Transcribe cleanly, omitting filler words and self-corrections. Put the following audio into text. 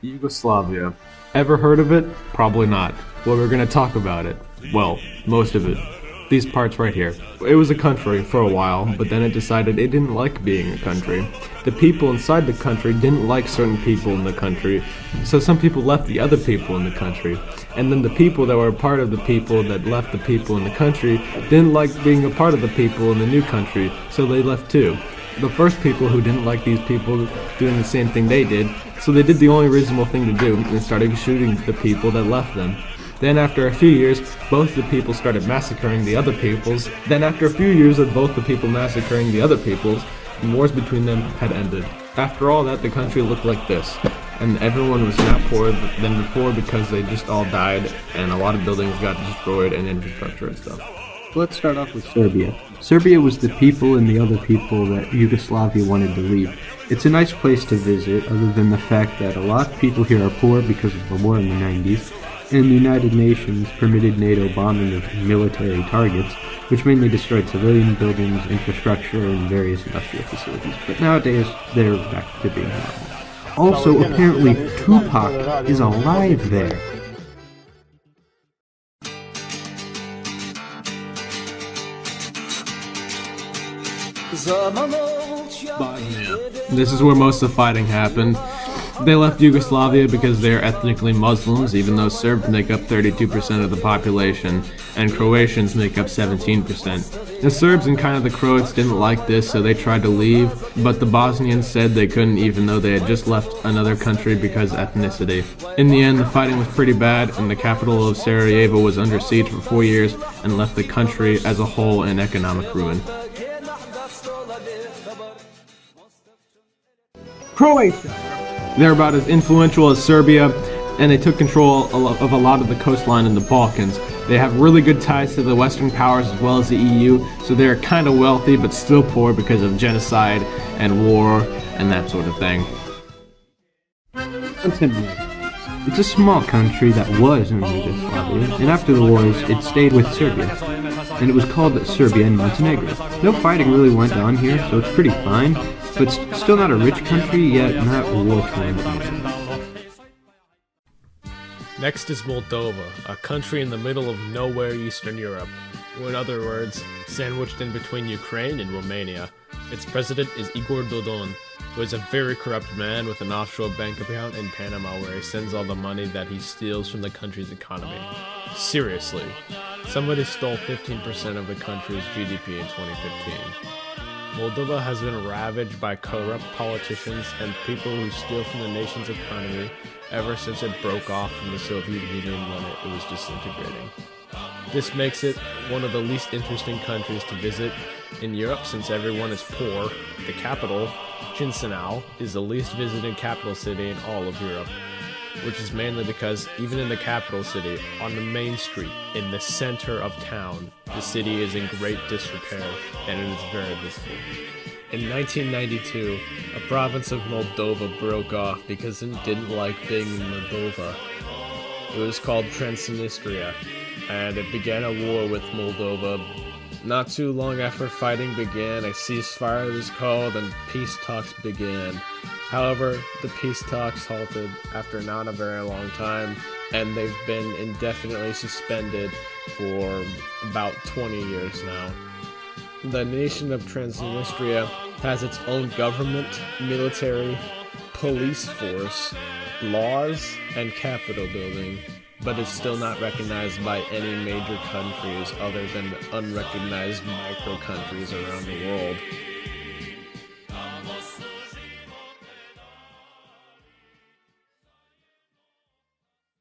Yugoslavia. Ever heard of it? Probably not. Well, we're gonna talk about it. Well, most of it. These parts right here. It was a country for a while, but then it decided it didn't like being a country. The people inside the country didn't like certain people in the country, so some people left the other people in the country. And then the people that were a part of the people that left the people in the country didn't like being a part of the people in the new country, so they left too. The first people who didn't like these people doing the same thing they did, so they did the only reasonable thing to do and started shooting the people that left them. Then after a few years, both the people started massacring the other peoples. Then after a few years of both the people massacring the other peoples, wars between them had ended. After all that, the country looked like this. And everyone was now poorer than before because they just all died and a lot of buildings got destroyed and infrastructure and stuff. Let's start off with Serbia. Serbia was the people and the other people that Yugoslavia wanted to leave. It's a nice place to visit, other than the fact that a lot of people here are poor because of the war in the 90s, and the United Nations permitted NATO bombing of military targets, which mainly destroyed civilian buildings, infrastructure, and various industrial facilities. But nowadays, they're back to being normal. Also, apparently, Tupac is alive there. Bosnia. This is where most of the fighting happened. They left Yugoslavia because they are ethnically Muslims, even though Serbs make up 32% of the population, and Croatians make up 17%. The Serbs and kind of the Croats didn't like this, so they tried to leave, but the Bosnians said they couldn't even though they had just left another country because of ethnicity. In the end, the fighting was pretty bad, and the capital of Sarajevo was under siege for 4 years and left the country as a whole in economic ruin. Croatia. They're about as influential as Serbia, and they took control of a lot of the coastline in the Balkans. They have really good ties to the Western powers as well as the EU, so they're kind of wealthy but still poor because of genocide and war and that sort of thing. Montenegro. It's a small country that was in Yugoslavia, and after the wars, it stayed with Serbia, and it was called Serbia and Montenegro. No fighting really went on here, so it's pretty fine, but still not a rich country, yet not war-torn. Next is Moldova, a country in the middle of nowhere Eastern Europe, or in other words, sandwiched in between Ukraine and Romania. Its president is Igor Dodon, who is a very corrupt man with an offshore bank account in Panama where he sends all the money that he steals from the country's economy. Seriously, somebody stole 15% of the country's GDP in 2015. Moldova has been ravaged by corrupt politicians and people who steal from the nation's economy ever since it broke off from the Soviet Union when it was disintegrating. This makes it one of the least interesting countries to visit in Europe since everyone is poor. The capital, Chisinau, is the least visited capital city in all of Europe, which is mainly because even in the capital city, on the main street, in the center of town, the city is in great disrepair and it is very visible. In 1992, a province of Moldova broke off because it didn't like being in Moldova. It was called Transnistria, and it began a war with Moldova. Not too long after fighting began, a ceasefire was called and peace talks began. However, the peace talks halted after not a very long time, and they've been indefinitely suspended for about 20 years now. The nation of Transnistria has its own government, military, police force, laws, and capitol building, but is still not recognized by any major countries other than the unrecognized micro-countries around the world.